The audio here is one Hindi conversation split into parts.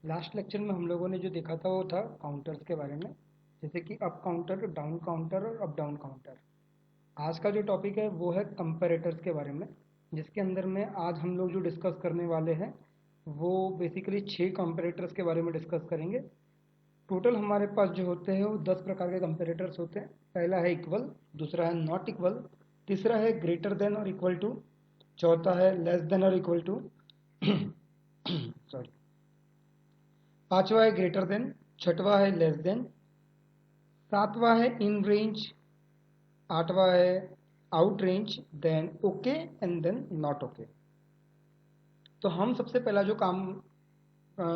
लास्ट लेक्चर में हम लोगों ने जो देखा था वो था काउंटर्स के बारे में, जैसे कि अप काउंटर, डाउन काउंटर और अप डाउन काउंटर। आज का जो टॉपिक है वो है कंपैरेटर्स के बारे में, जिसके अंदर में आज हम लोग जो डिस्कस करने वाले हैं वो बेसिकली 6 कंपैरेटर्स के बारे में डिस्कस करेंगे। टोटल हमारे पास जो होते हैं वो 10 प्रकार के कंपैरेटर्स होते हैं। पहला है इक्वल, दूसरा है नॉट इक्वल, तीसरा है ग्रेटर देन और इक्वल टू, चौथा है लेस देन और इक्वल टू सॉरी, पांचवा है ग्रेटर देन, छठवा है लेस देन, सातवां है इन रेंज, आठवां है out range, then okay and then not okay. तो हम सबसे पहला जो काम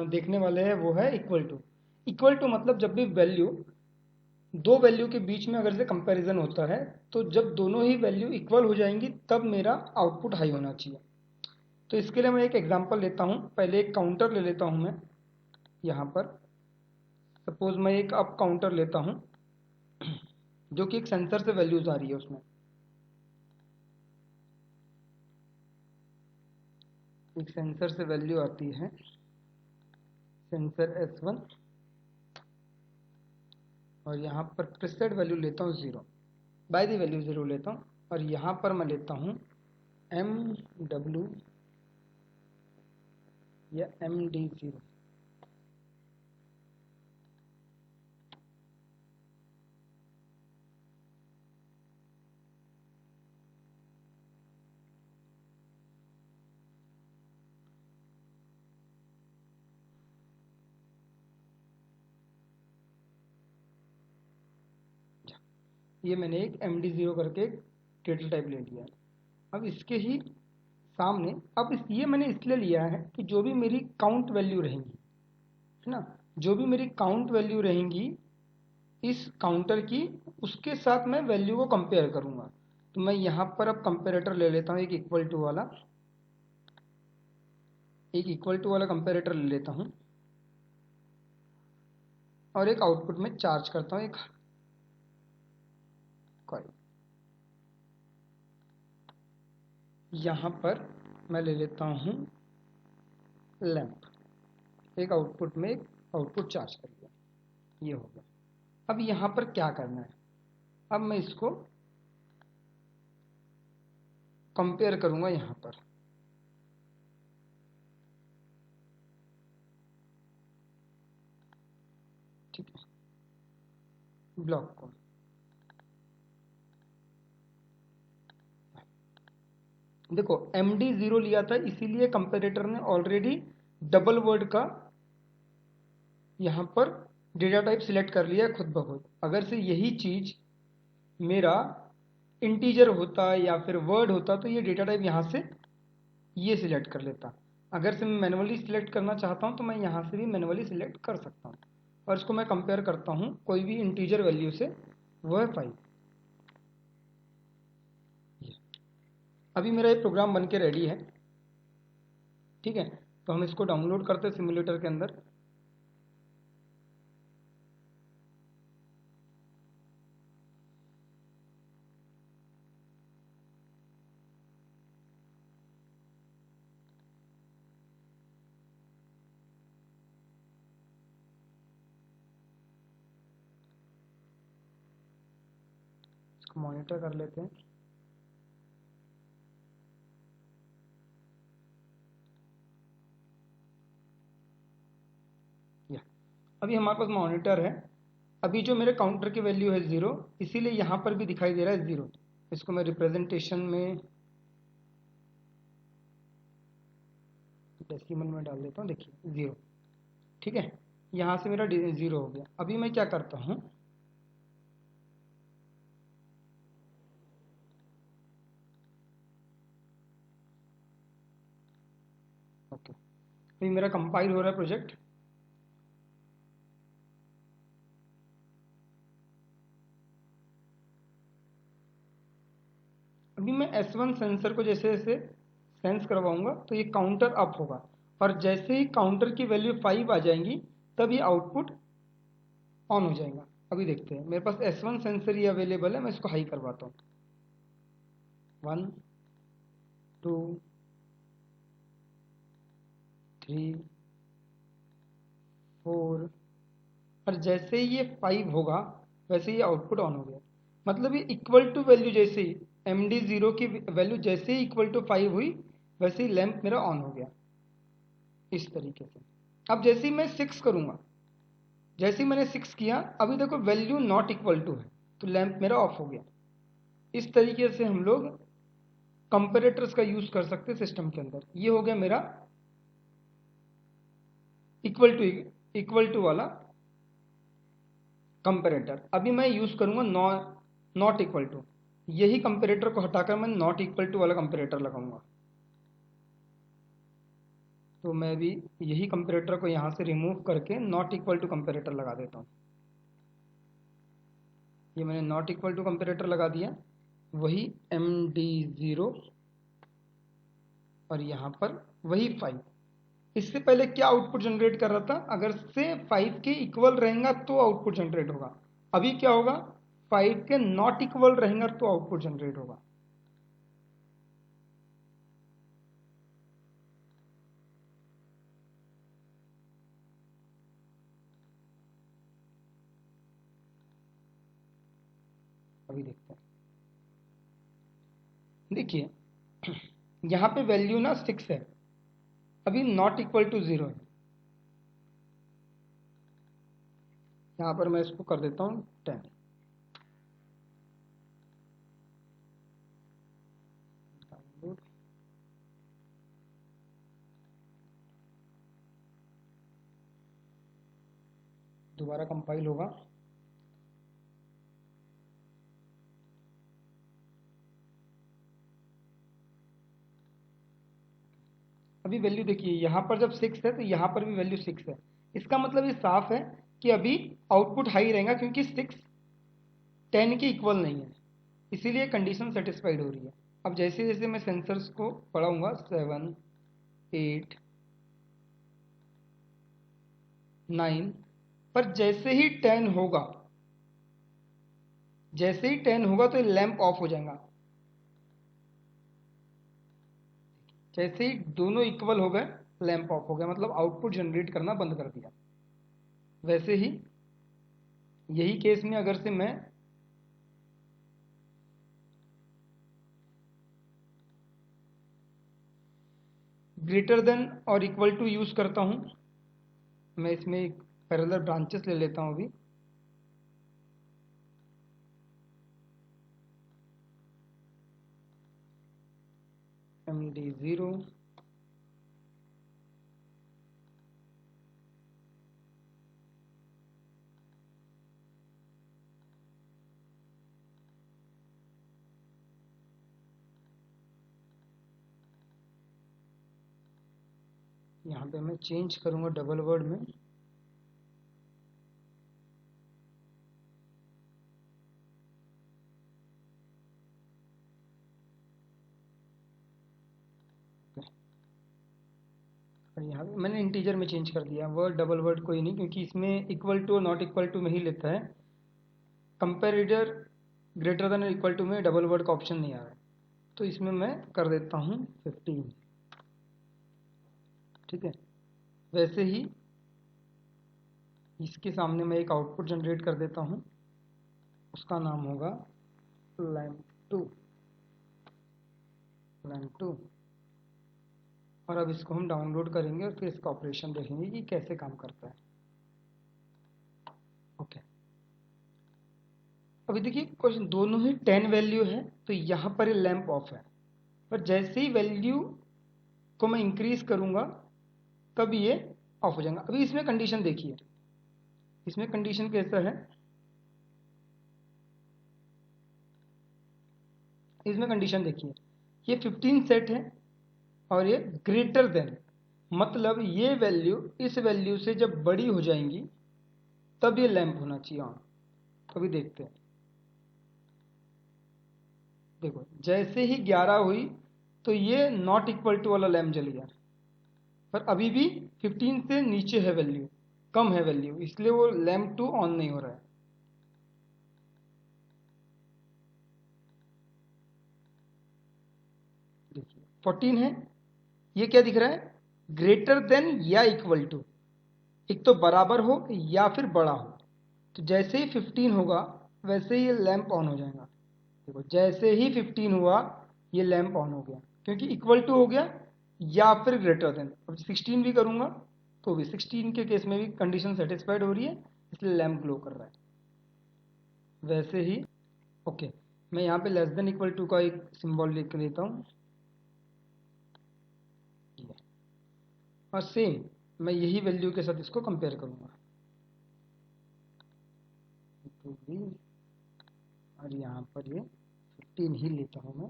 देखने वाले हैं वो है इक्वल टू। इक्वल टू मतलब जब भी वैल्यू, दो वैल्यू के बीच में अगर से कंपैरिजन होता है तो जब दोनों ही वैल्यू इक्वल हो जाएंगी तब मेरा आउटपुट हाई होना चाहिए। तो इसके लिए मैं एक एग्जांपल लेता हूं। पहले एक काउंटर ले लेता हूं मैं। यहाँ पर सपोज मैं एक अप काउंटर लेता हूं जो कि एक सेंसर से वैल्यूज आ रही है। उसमें एक सेंसर से वैल्यू आती है, सेंसर S1, और यहाँ पर प्रीसेट वैल्यू लेता हूँ 0, बाय दी वैल्यू 0 लेता हूँ, और यहाँ पर मैं लेता हूँ MW या MD0। ये मैंने एक MD0 करके एक डेटा टाइप ले लिया है। अब इसके ही सामने, अब ये मैंने इसलिए लिया है कि जो भी मेरी काउंट वैल्यू रहेंगी, है ना, जो भी मेरी काउंट वैल्यू रहेंगी इस काउंटर की, उसके साथ मैं वैल्यू को कंपेयर करूंगा। तो मैं यहाँ पर अब कंपेरेटर ले लेता हूँ, एक इक्वल टू वाला, एक इक्वल टू वाला कंपेरेटर ले लेता हूँ, और एक आउटपुट में चार्ज करता हूँ एक कॉइल। यहाँ पर मैं ले लेता हूँ लैंप, एक आउटपुट में एक आउटपुट चार्ज कर लिया, ये हो गया। अब यहाँ पर क्या करना है, अब मैं इसको कंपेयर करूंगा यहाँ पर। ठीक है, ब्लॉक को देखो, MD0 लिया था इसीलिए कंपेरेटर ने ऑलरेडी डबल वर्ड का यहाँ पर डेटा टाइप सिलेक्ट कर लिया है खुद ब खुद। अगर से यही चीज मेरा इंटीजर होता या फिर वर्ड होता तो ये डेटा टाइप यहाँ से ये सिलेक्ट कर लेता। अगर से मैं मैनुअली सिलेक्ट करना चाहता हूँ तो मैं यहाँ से भी मैनुअली सिलेक्ट कर सकता हूँ, और इसको मैं कंपेयर करता हूँ कोई भी इंटीजर वैल्यू से, वो है 5। अभी मेरा ये प्रोग्राम बन के रेडी है। ठीक है, तो हम इसको डाउनलोड करते हैं सिमुलेटर के अंदर। इसको मॉनिटर कर लेते हैं। या अभी हमारे पास मॉनिटर है। अभी जो मेरे काउंटर की वैल्यू है 0, इसीलिए यहाँ पर भी दिखाई दे रहा है 0। इसको मैं रिप्रेजेंटेशन में डेसिमल में डाल देता हूँ, देखिए 0। ठीक है, यहाँ से मेरा 0 हो गया। अभी मैं क्या करता हूँ, ओके, अभी मेरा कंपाइल हो रहा है प्रोजेक्ट। अभी मैं S1 सेंसर को जैसे जैसे सेंस करवाऊंगा तो ये काउंटर अप होगा, और जैसे ही काउंटर की वैल्यू 5 आ जाएंगी तब ये आउटपुट ऑन हो जाएगा। अभी देखते हैं, मेरे पास S1 सेंसर ये अवेलेबल है, मैं इसको हाई करवाता हूँ। 1 2 3 4, और जैसे ही ये 5 होगा वैसे ही आउटपुट ऑन हो गया। मतलब ये इक्वल टू वैल्यू जैसे ही MD0 की वैल्यू जैसे ही इक्वल टू 5 हुई वैसे ही लैंप मेरा ऑन हो गया, इस तरीके से। अब जैसे ही मैं 6 करूँगा, जैसे ही मैंने 6 किया, अभी देखो वैल्यू नॉट इक्वल टू है तो लैंप मेरा ऑफ हो गया। इस तरीके से हम लोग कंपेरेटर्स का यूज कर सकते हैं सिस्टम के अंदर। ये हो गया मेरा इक्वल टू वाला कंपेरेटर। अभी मैं यूज करूंगा नॉट इक्वल टू। यही कंपेरेटर को हटाकर मैं नॉट इक्वल टू वाला कंपेरेटर लगाऊंगा। तो मैं भी यही कंपेरेटर को यहां से रिमूव करके नॉट इक्वल टू कंपेरेटर लगा देता हूं। ये मैंने नॉट इक्वल टू कंपेरेटर लगा दिया, वही MD0 और यहां पर वही 5। इससे पहले क्या आउटपुट जनरेट कर रहा था, अगर से 5 के इक्वल रहेगा तो आउटपुट जनरेट होगा। अभी क्या होगा, 5 के नॉट इक्वल रहेगा तो आउटपुट जनरेट होगा। अभी देखते हैं, देखिए यहां पे वैल्यू ना 6 है, अभी नॉट इक्वल टू 0 है। यहां पर मैं इसको कर देता हूं 10। दोबारा कंपाइल होगा। अभी वैल्यू देखिए, यहां पर जब 6 है तो यहां पर भी वैल्यू 6 है। इसका मतलब ये साफ है कि अभी आउटपुट हाई रहेगा, क्योंकि 6 10 के इक्वल नहीं है, इसीलिए कंडीशन सेटिस्फाइड हो रही है। अब जैसे जैसे मैं सेंसर्स को बढ़ाऊंगा 7 8 9, पर जैसे ही 10 होगा, जैसे ही 10 होगा तो ये लैंप ऑफ हो जाएगा। जैसे ही दोनों इक्वल हो गए लैंप ऑफ हो गया, मतलब आउटपुट जनरेट करना बंद कर दिया। वैसे ही यही केस में अगर से मैं ग्रेटर देन और इक्वल टू यूज करता हूं, मैं इसमें एक पैरेलल ब्रांचेस ले लेता हूं अभी। MD0 यहाँ पे मैं चेंज करूंगा डबल वर्ड में। और यहाँ पे मैंने इंटीजर में चेंज कर दिया, वर्ड डबल वर्ड कोई नहीं, क्योंकि इसमें इक्वल टू और नॉट इक्वल टू में ही लेता है। Comparator greater than equal to में डबल वर्ड का ऑप्शन नहीं आ रहा है, तो इसमें मैं कर देता हूँ 15। ठीक है, वैसे ही इसके सामने मैं एक आउटपुट जनरेट कर देता हूँ, उसका नाम होगा लैंप 2। लैंप 2, और अब इसको हम डाउनलोड करेंगे और फिर इसका ऑपरेशन देखेंगे कि कैसे काम करता है। ओके, अभी देखिए क्वेश्चन दोनों ही 10 वैल्यू है, तो यहाँ पर ये लैंप ऑफ है, पर जैसे ही वैल्यू को मैं इंक्रीज करूंगा तब ये ऑफ हो जाएगा। अभी इसमें कंडीशन देखिए, इसमें कंडीशन कैसा है, इसमें कंडीशन देखिए, ये 15 सेट है और ये ग्रेटर देन, मतलब ये वैल्यू इस वैल्यू से जब बड़ी हो जाएंगी तब ये लैंप होना चाहिए ऑन। तो अभी देखते हैं, देखो जैसे ही 11 हुई तो ये नॉट इक्वल टू वाला लैंप जल गया, पर अभी भी 15 से नीचे है वैल्यू, कम है वैल्यू, इसलिए वो लैंप 2 ऑन नहीं हो रहा है। देखिए 14 है, ये क्या दिख रहा है, ग्रेटर देन या इक्वल टू, एक तो बराबर हो या फिर बड़ा हो। तो जैसे ही 15 होगा वैसे ही ये लैंप ऑन हो जाएगा। देखो जैसे ही 15 हुआ ये लैंप ऑन हो गया, क्योंकि इक्वल टू हो गया या फिर ग्रेटर देन। अब 16 भी करूंगा तो भी 16 के केस में भी कंडीशन सेटिस्फाइड हो रही है, इसलिए लैंप ग्लो कर रहा है। वैसे ही ओके, मैं यहाँ पे लेस देन इक्वल टू का एक सिंबल लिख के देता हूँ, और सेम मैं यही वैल्यू के साथ इसको कंपेयर करूंगा तो भी, और यहाँ पर ये 15 ही लेता हूँ मैं।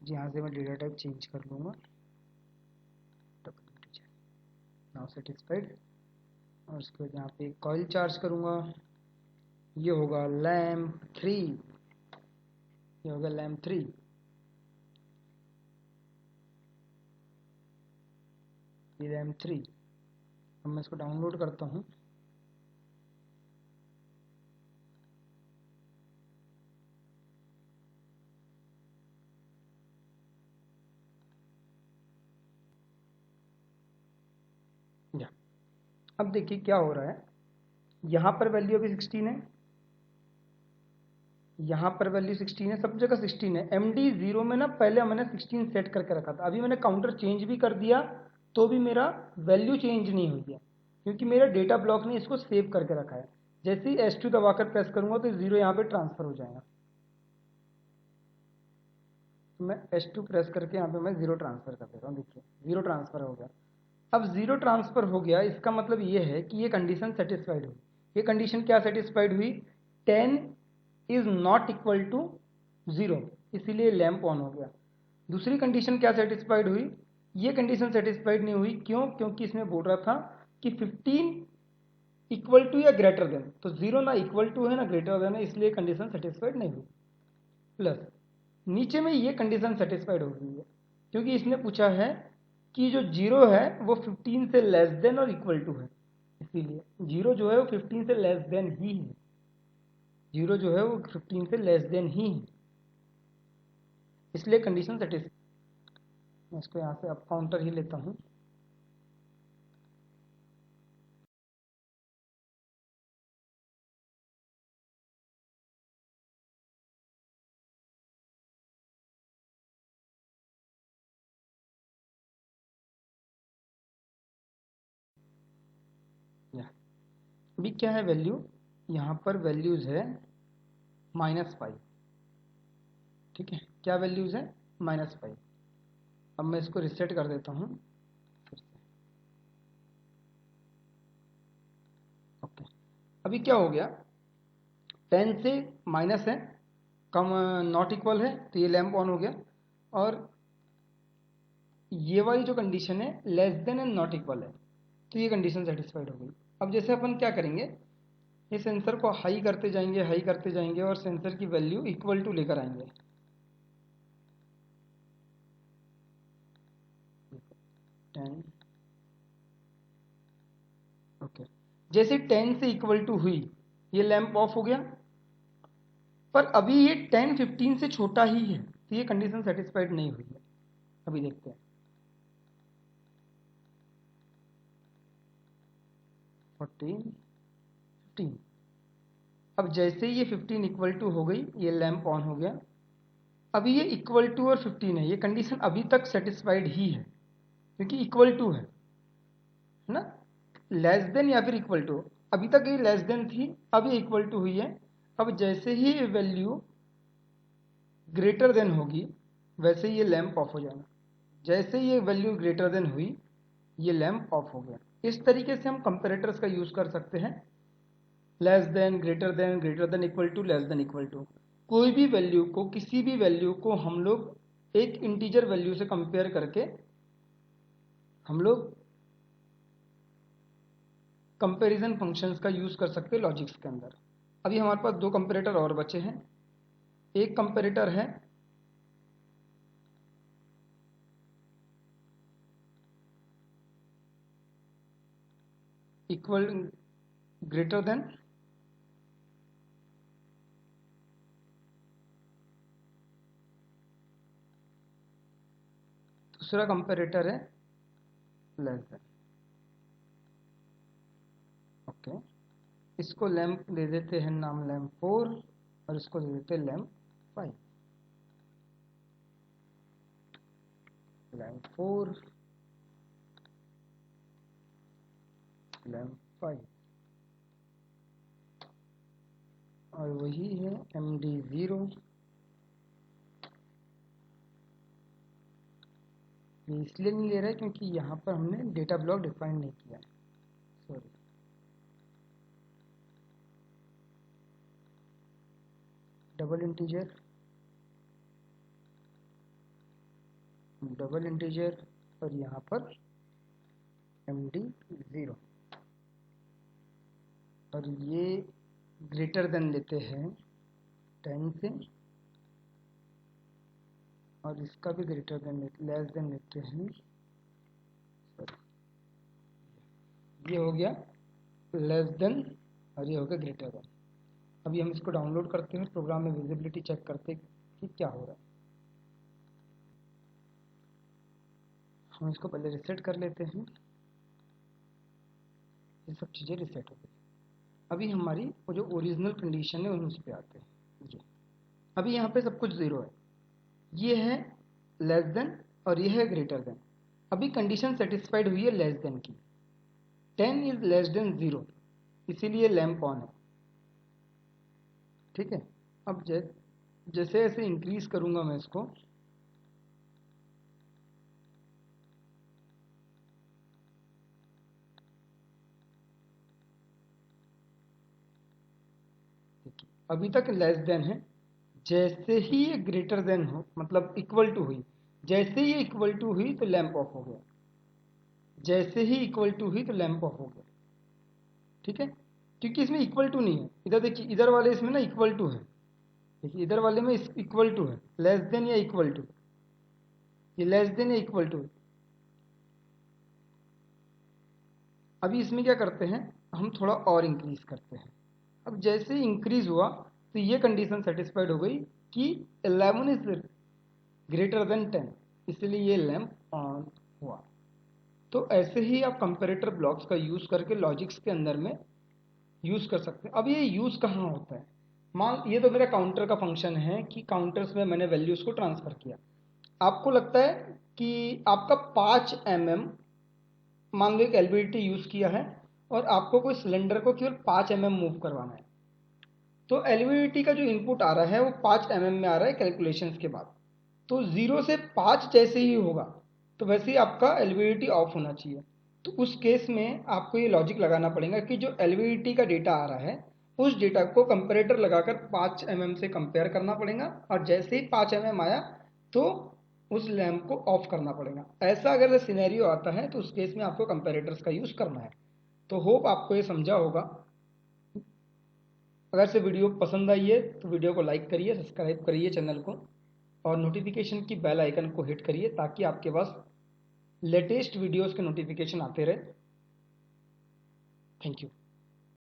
यहाँ से मैं डेटा टाइप चेंज कर लूँगा, नाउ सेटिस्फाइड। और उसके बाद यहाँ पे एक कॉइल चार्ज करूँगा, ये होगा लैम्प 3, ये होगा लैम्प 3। ये लैम्प 3। अब मैं इसको डाउनलोड करता हूँ। या अब देखिए क्या हो रहा है, यहाँ पर वैल्यू अभी 16 है, यहाँ पर वैल्यू 16 है, सब जगह 16 है। MD 0 में ना पहले मैंने 16 सेट करके रखा था, अभी मैंने काउंटर चेंज भी कर दिया तो भी मेरा वैल्यू चेंज नहीं हुई है, क्योंकि मेरा डेटा ब्लॉक ने इसको सेव करके रखा है। जैसे ही S2 दबाकर प्रेस करूंगा तो 0 यहाँ पे ट्रांसफर हो जाएगा। तो मैं S2 प्रेस करके यहाँ पे मैं 0 ट्रांसफर कर देता हूँ। देखिए 0 ट्रांसफर हो गया। अब 0 ट्रांसफर हो गया, इसका मतलब ये है कि ये कंडीशन सेटिस्फाइड हुई। ये कंडीशन क्या सेटिस्फाइड हुई, 10 इज नॉट इक्वल टू 0, इसीलिए लैंप ऑन हो गया। दूसरी कंडीशन क्या सेटिस्फाइड हुई, ये कंडीशन सेटिस्फाइड नहीं हुई। क्यों, क्योंकि इसमें बोल रहा था कि 15 इक्वल टू या ग्रेटर देन, तो 0 ना इक्वल टू है ना ग्रेटर देन है, इसलिए कंडीशन सेटिस्फाइड नहीं हुई। प्लस नीचे में ये कंडीशन सेटिस्फाइड हो गई है, क्योंकि इसने पूछा है कि जो 0 है वो 15 से लेस देन और इक्वल टू है, इसीलिए 0 जो है वो 15 से लेस देन ही है। 0 जो है वो 15 से लेस देन ही है, इसलिए कंडीशन सेटिस्फाइड। मैं इसको यहाँ से अप काउंटर ही लेता हूँ। अभी क्या है वैल्यू, यहाँ पर वैल्यूज है -5। ठीक है, क्या वैल्यूज है, -5। अब मैं इसको रिसेट कर देता हूँ फिर से। ओके, अभी क्या हो गया, 10 से माइनस है, कम नॉट इक्वल है, तो ये लैंप ऑन हो गया। और ये वाली जो कंडीशन है less than and not equal है, तो ये कंडीशन सेटिस्फाइड हो गई। अब जैसे अपन क्या करेंगे, ये सेंसर को हाई करते जाएंगे, हाई करते जाएंगे, और सेंसर की वैल्यू इक्वल टू लेकर आएंगे। 10, ओके, जैसे 10 से इक्वल टू हुई ये लैंप ऑफ हो गया। पर अभी ये 10 15 से छोटा ही है, तो ये कंडीशन सेटिस्फाइड नहीं हुई है। अभी देखते हैं 14 15। अब जैसे ही ये 15 इक्वल टू हो गई ये लैंप ऑन हो गया। अभी ये इक्वल टू और 15 है, ये कंडीशन अभी तक सेटिस्फाइड ही है, क्योंकि इक्वल टू है ना, लेस देन या फिर इक्वल टू। अभी तक ये लेस देन थी, अब ये इक्वल टू हुई है। अब जैसे ही ये वैल्यू ग्रेटर देन होगी वैसे ही ये लैंप ऑफ हो जाएगा। जैसे ही ये वैल्यू ग्रेटर देन हुई ये लैंप ऑफ हो गया। इस तरीके से हम कंपेरेटर्स का यूज कर सकते हैं, less than, greater than, equal to, less than equal to. कोई भी वैल्यू को, किसी भी वैल्यू को हम लोग एक इंटीजर वैल्यू से कंपेयर करके हम लोग कंपैरिजन फंक्शंस का यूज कर सकते हैं लॉजिक्स के अंदर। अभी हमारे पास दो कंपैरेटर और बचे हैं। एक कंपैरेटर है इक्वल ग्रेटर देन, दूसरा कंपेरेटर है लेस देन। ओके, इसको लैम्प दे देते हैं नाम लैम्प 4 और इसको दे देते हैं लैम्प 5। लैम्प 4 लैम्प 5 और वही है MD0। ये इसलिए नहीं ले रहा है क्योंकि यहाँ पर हमने डेटा ब्लॉक डिफाइन नहीं किया, सॉरी। डबल इंटीजर और यहाँ पर MD0 और ये ग्रेटर देन लेते हैं 10 से और इसका भी ग्रेटर देन लेस देन लेते हैं। ये हो गया लेस देन और ये हो गया ग्रेटर देन। अभी हम इसको डाउनलोड करते हैं, प्रोग्राम में विजिबिलिटी चेक करते हैं कि क्या हो रहा है। हम इसको पहले रिसेट कर लेते हैं, ये सब चीज़ें रिसेट हो गई। अभी हमारी वो जो ओरिजिनल कंडीशन है उस पर आते हैं। ये अभी यहाँ पे सब कुछ ज़ीरो है, ये है लेस देन और ये है ग्रेटर देन। अभी कंडीशन सेटिस्फाइड हुई है लेस देन की, 10 इज लेस देन 0, इसीलिए लैम्प ऑन है। ठीक है, अब जैसे ऐसे इंक्रीज करूंगा मैं इसको, अभी तक लेस देन है, जैसे ही ये ग्रेटर देन हो मतलब इक्वल टू हुई, जैसे ही इक्वल टू हुई तो लैंप ऑफ हो गया, जैसे ही इक्वल टू हुई तो लैंप ऑफ हो गया। ठीक है, क्योंकि इसमें इक्वल टू नहीं है। इधर देखिए, इधर वाले इसमें ना इक्वल टू है, देखिए इधर वाले में इक्वल टू है, लेस देन या इक्वल टू, ये लेस देन या इक्वल टू। अभी इसमें क्या करते हैं, हम थोड़ा और इंक्रीज करते हैं। अब जैसे ही इंक्रीज हुआ तो ये कंडीशन सेटिस्फाइड हो गई कि 11 इज ग्रेटर देन 10, इसलिए ये लैंप ऑन हुआ। तो ऐसे ही आप कंपैरेटर ब्लॉक्स का यूज करके लॉजिक्स के अंदर में यूज कर सकते हैं। अब ये यूज कहाँ होता है, मान ये तो मेरा काउंटर का फंक्शन है कि काउंटर्स में मैंने वैल्यूज को ट्रांसफर किया। आपको लगता है कि आपका 5 mm, मान लो एक एलवीडी यूज किया है और आपको कोई सिलेंडर को केवल 5 mm मूव करवाना है, तो एलवीडी का जो इनपुट आ रहा है वो 5 mm में आ रहा है कैलकुलेशंस के बाद। तो 0 से 5 जैसे ही होगा तो वैसे ही आपका एलवीडी ऑफ होना चाहिए। तो उस केस में आपको ये लॉजिक लगाना पड़ेगा कि जो एलवीडी का डेटा आ रहा है उस डेटा को कंपैरेटर लगाकर 5 mm से कंपेयर करना पड़ेगा, और जैसे ही 5 mm आया तो उस लैम्प को ऑफ करना पड़ेगा। ऐसा अगर सिनेरियो आता है तो उस केस में आपको कंपैरेटर्स का यूज करना है। तो होप आपको ये समझा होगा। अगर से वीडियो पसंद आई है तो वीडियो को लाइक करिए, सब्सक्राइब करिए चैनल को, और नोटिफिकेशन की बेल आइकन को हिट करिए ताकि आपके पास लेटेस्ट वीडियोस के नोटिफिकेशन आते रहे। Thank you.